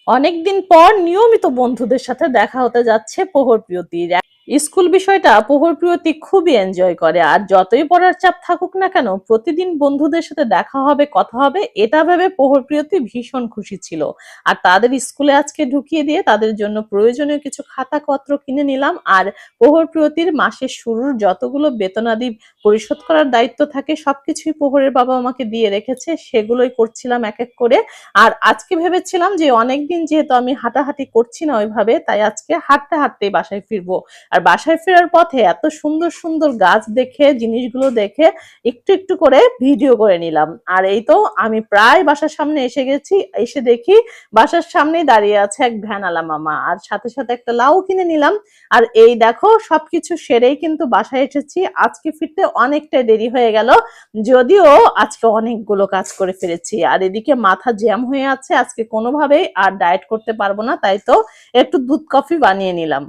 অনেকদিন পর নিয়মিত বন্ধুদের সাথে দেখা হতে যাচ্ছে প্রহরপ্রিয়তির। স্কুল বিষয়টা প্রহরপ্রিয়তি খুবই এনজয় করে, আর যতই পড়ার চাপ থাকুক না কেন প্রতিদিন বন্ধুদের সাথে দেখা হবে, কথা হবে, এটা ভেবে প্রহরপ্রিয়তি ভীষণ খুশি ছিল। আর তাদের স্কুলে আজকে ঢুকিয়ে দিয়ে তাদের জন্য প্রয়োজনীয় কিছু খাতাপত্র কিনে নিলাম। আর প্রহরপ্রিয়তির মাসের শুরুর যতগুলো বেতনাদি পরিশোধ করার দায়িত্ব থাকে সবকিছুই প্রহরের বাবা আমাকে দিয়ে রেখেছে, সেগুলোই করছিলাম এক এক করে। আর আজকে ভেবেছিলাম যে অনেকদিন যেহেতু আমি হাঁটাহাঁটি করছি না ওইভাবে, তাই আজকে হাঁটতে হাঁটতেই বাসায় ফিরবো। আর বাসায় ফেরার পথে এত সুন্দর সুন্দর গাছ দেখে, জিনিসগুলো দেখে একটু একটু করে ভিডিও করে নিলাম। আর এই তো আমি প্রায় বাসার সামনে এসে গেছি। এসে দেখি বাসার সামনেই দাঁড়িয়ে আছে এক ভ্যানওয়ালা মামা, আর সাথে সাথে একটা লাউ কিনে নিলাম। আর এই দেখো সবকিছু সেরেই কিন্তু বাসায় এসেছি। আজকে ফিরতে অনেকটাই দেরি হয়ে গেল, যদিও আজকে অনেকগুলো কাজ করে ফেলেছি। আর এদিকে মাথা জ্যাম হয়ে আছে, আজকে কোনোভাবেই আর ডায়েট করতে পারবো না, তাই তো একটু দুধ কফি বানিয়ে নিলাম।